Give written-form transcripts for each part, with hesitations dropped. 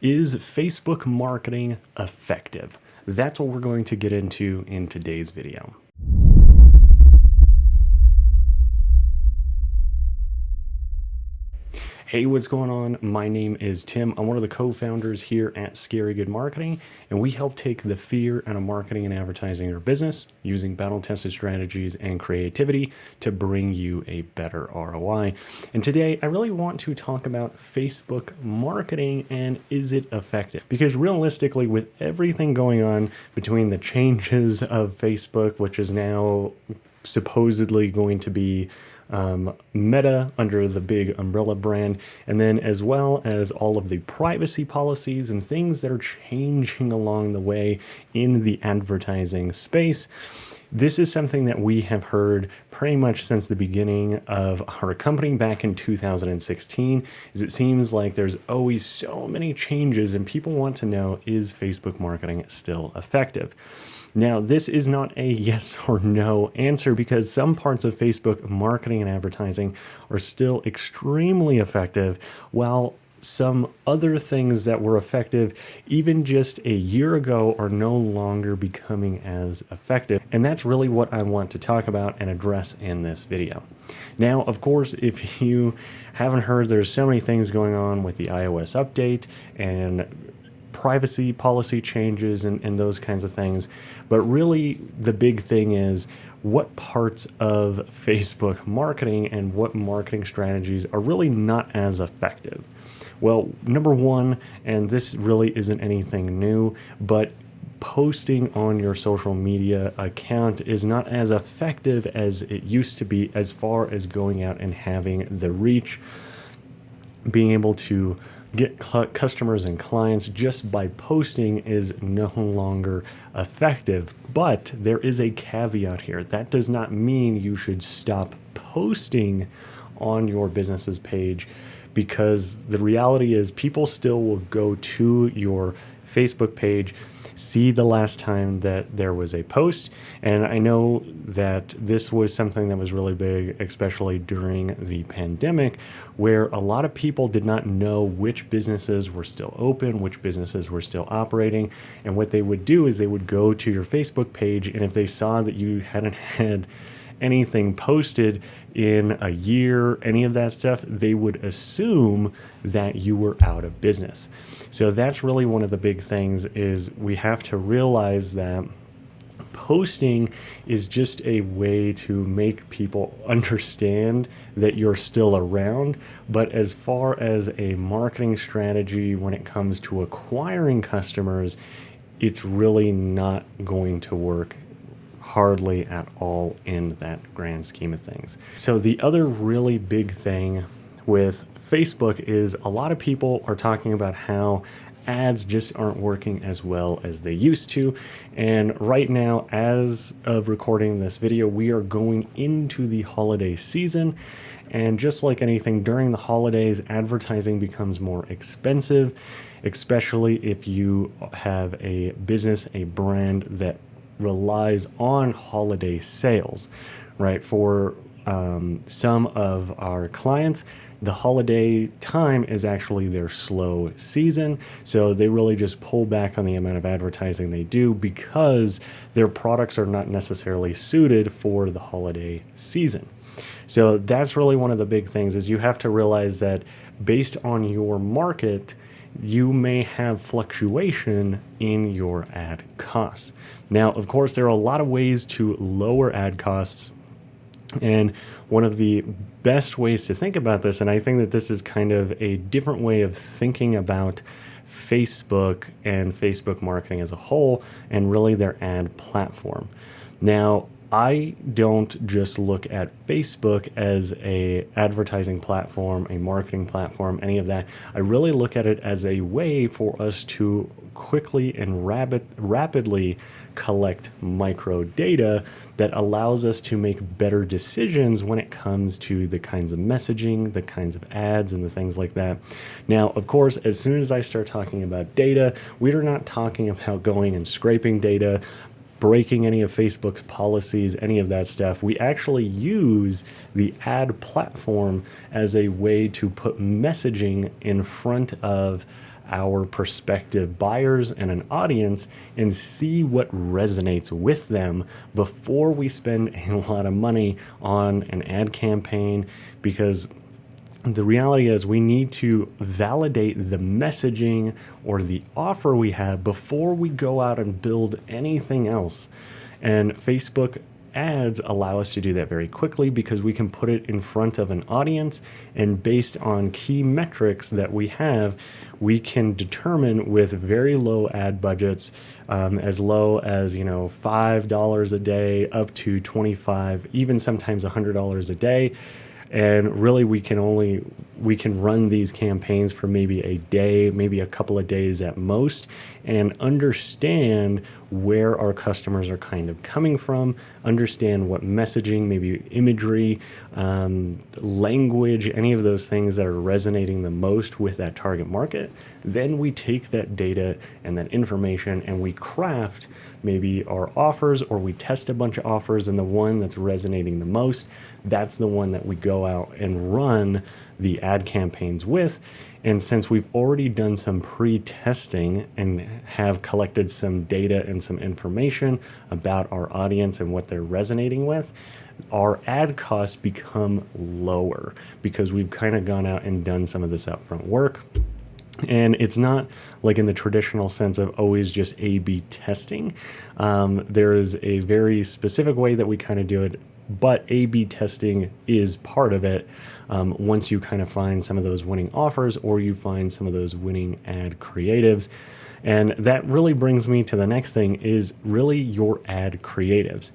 Is Facebook marketing effective? That's what we're going to get into in today's video. Hey, what's going on? My name is Tim. I'm one of the co-founders here at Scary Good Marketing, and we help take the fear out of marketing and advertising your business using battle-tested strategies and creativity to bring you a better ROI. And today, I really want to talk about Facebook marketing and is it effective? Because realistically, with everything going on between the changes of Facebook, which is now supposedly going to be Meta under the big umbrella brand, and then as well as all of the privacy policies and things that are changing along the way in the advertising space. This is something that we have heard pretty much since the beginning of our company back in 2016, is it seems like there's always so many changes and people want to know, is Facebook marketing still effective? Now, this is not a yes or no answer because some parts of Facebook marketing and advertising are still extremely effective, while some other things that were effective even just a year ago are no longer becoming as effective. And that's really what I want to talk about and address in this video. Now, of course, if you haven't heard, there's so many things going on with the iOS update and privacy policy changes and those kinds of things. But really, the big thing is what parts of Facebook marketing and what marketing strategies are really not as effective. Well, number one, and this really isn't anything new, but posting on your social media account is not as effective as it used to be as far as going out and having the reach, being able to get customers and clients just by posting is no longer effective. But there is a caveat here. That does not mean you should stop posting on your business's page, because the reality is people still will go to your Facebook page, see the last time that there was a post. And I know that this was something that was really big, especially during the pandemic, where a lot of people did not know which businesses were still open, which businesses were still operating. And what they would do is they would go to your Facebook page, and if they saw that you hadn't had anything posted in a year, any of that stuff, they would assume that you were out of business. So that's really one of the big things, is we have to realize that posting is just a way to make people understand that you're still around. But as far as a marketing strategy when it comes to acquiring customers, it's really not going to work hardly at all in that grand scheme of things. So the other really big thing with Facebook is a lot of people are talking about how ads just aren't working as well as they used to. And right now, as of recording this video, we are going into the holiday season. And just like anything during the holidays, advertising becomes more expensive, especially if you have a business, a brand that relies on holiday sales, right? For some of our clients, the holiday time is actually their slow season. So they really just pull back on the amount of advertising they do because their products are not necessarily suited for the holiday season. So that's really one of the big things, is you have to realize that based on your market, you may have fluctuation in your ad costs. Now, of course, there are a lot of ways to lower ad costs. And one of the best ways to think about this, and I think that this is kind of a different way of thinking about Facebook and Facebook marketing as a whole, and really their ad platform. Now, I don't just look at Facebook as a advertising platform, a marketing platform, any of that. I really look at it as a way for us to quickly and rapidly collect micro data that allows us to make better decisions when it comes to the kinds of messaging, the kinds of ads, and the things like that. Now, of course, as soon as I start talking about data, we are not talking about going and scraping data, breaking any of Facebook's policies, any of that stuff. We actually use the ad platform as a way to put messaging in front of our prospective buyers and an audience and see what resonates with them before we spend a lot of money on an ad campaign, because the reality is we need to validate the messaging or the offer we have before we go out and build anything else. And Facebook ads allow us to do that very quickly because we can put it in front of an audience, and based on key metrics that we have, we can determine with very low ad budgets, as low as $5 a day up to $25, even sometimes $100 a day. And really, we can run these campaigns for maybe a day, maybe a couple of days at most, and understand where our customers are kind of coming from, understand what messaging, maybe imagery, language, any of those things that are resonating the most with that target market. Then we take that data and that information and we craft maybe our offers, or we test a bunch of offers, and the one that's resonating the most, that's the one that we go out and run the ad campaigns with. And since we've already done some pre-testing and have collected some data and some information about our audience and what they're resonating with, our ad costs become lower because we've kind of gone out and done some of this upfront work. And it's not like in the traditional sense of always just A/B testing. There is a very specific way that we kind of do it, but A/B testing is part of it. Once you kind of find some of those winning offers, or you find some of those winning ad creatives. And that really brings me to the next thing, is really your ad creatives.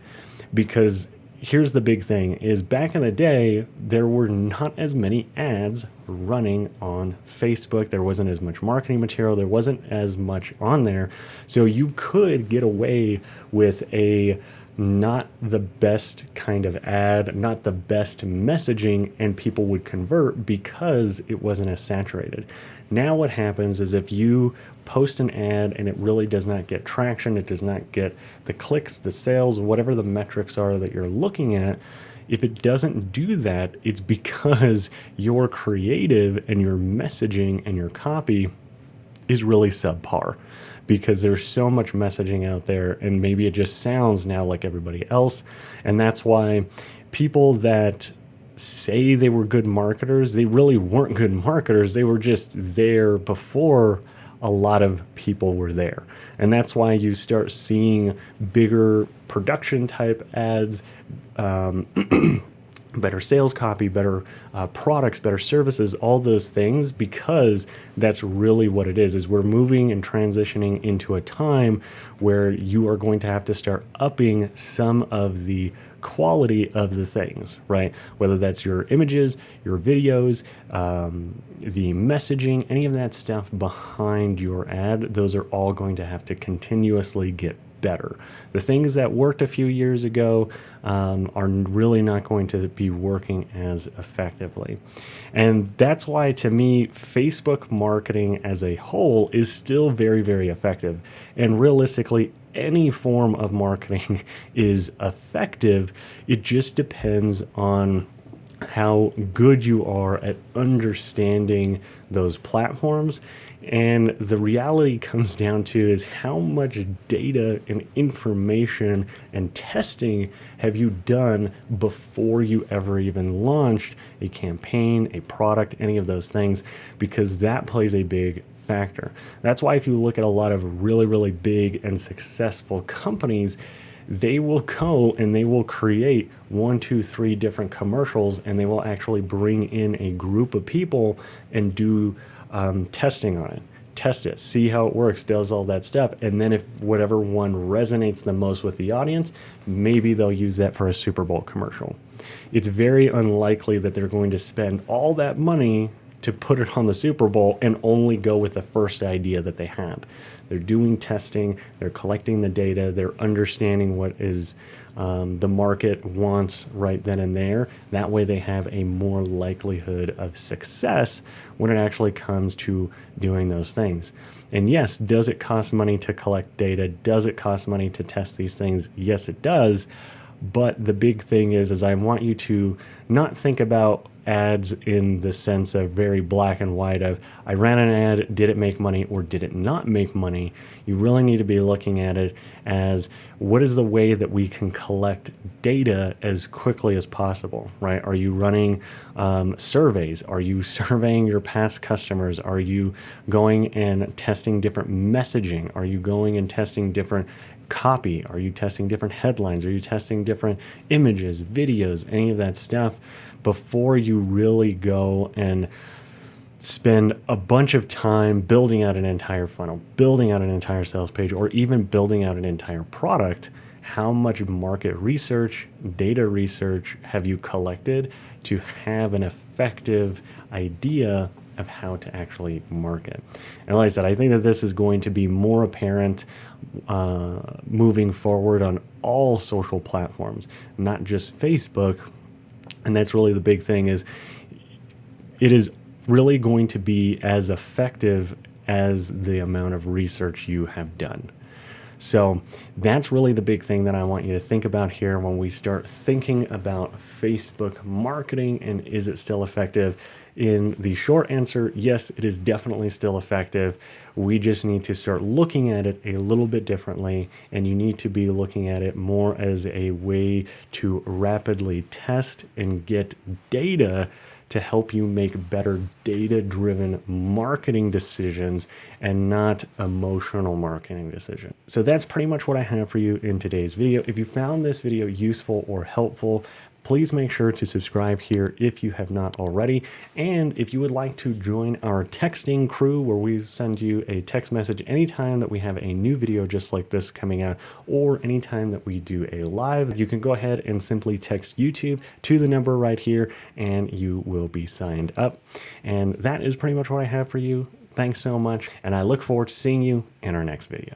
Because here's the big thing, is back in the day, there were not as many ads running on Facebook. There wasn't as much marketing material. There wasn't as much on there. So you could get away with a not the best kind of ad, not the best messaging, and people would convert because it wasn't as saturated. Now what happens is if you post an ad and it really does not get traction, it does not get the clicks, the sales, whatever the metrics are that you're looking at, if it doesn't do that, it's because your creative and your messaging and your copy is really subpar, because there's so much messaging out there and maybe it just sounds now like everybody else. And that's why people that say they were good marketers, they really weren't good marketers. They were just there before a lot of people were there. And that's why you start seeing bigger production type ads, better sales copy, better products, better services, all those things, because that's really what it is we're moving and transitioning into a time where you are going to have to start upping some of the quality of the things, right? Whether that's your images, your videos, the messaging, any of that stuff behind your ad, those are all going to have to continuously get better. The things that worked a few years ago are really not going to be working as effectively. And that's why, to me, Facebook marketing as a whole is still very, very effective. And realistically, any form of marketing is effective. It just depends on how good you are at understanding those platforms. And the reality comes down to is how much data and information and testing have you done before you ever even launched a campaign, a product, any of those things, because that plays a big factor. That's why if you look at a lot of really, really big and successful companies, they will go and they will create 1, 2, 3 different commercials, and they will actually bring in a group of people and do testing on it. Test it, see how it works, does all that stuff. And then if whatever one resonates the most with the audience, maybe they'll use that for a Super Bowl commercial. It's very unlikely that they're going to spend all that money to put it on the Super Bowl and only go with the first idea that they have. They're doing testing, they're collecting the data, they're understanding what is the market wants right then and there. That way they have a more likelihood of success when it actually comes to doing those things. And yes, does it cost money to collect data? Does it cost money to test these things? Yes, it does. But the big thing is I want you to not think about ads in the sense of very black and white of I ran an ad, did it make money or did it not make money? You really need to be looking at it as what is the way that we can collect data as quickly as possible, right? Are you running surveys? Are you surveying your past customers? Are you going and testing different messaging? Are you going and testing different copy? Are you testing different headlines? Are you testing different images, videos, any of that stuff before you really go and spend a bunch of time building out an entire funnel, building out an entire sales page, or even building out an entire product? How much market research, data research have you collected to have an effective idea of how to actually market? And like I said, I think that this is going to be more apparent moving forward on all social platforms, not just Facebook. And that's really the big thing, is it is really going to be as effective as the amount of research you have done. So that's really the big thing that I want you to think about here when we start thinking about Facebook marketing and is it still effective? In the short answer, yes, it is definitely still effective. We just need to start looking at it a little bit differently, and you need to be looking at it more as a way to rapidly test and get data to help you make better data-driven marketing decisions and not emotional marketing decisions. So that's pretty much what I have for you in today's video. If you found this video useful or helpful, please make sure to subscribe here if you have not already. And if you would like to join our texting crew, where we send you a text message anytime that we have a new video just like this coming out, or anytime that we do a live, you can go ahead and simply text YouTube to the number right here and you will be signed up. And that is pretty much what I have for you. Thanks so much. And I look forward to seeing you in our next video.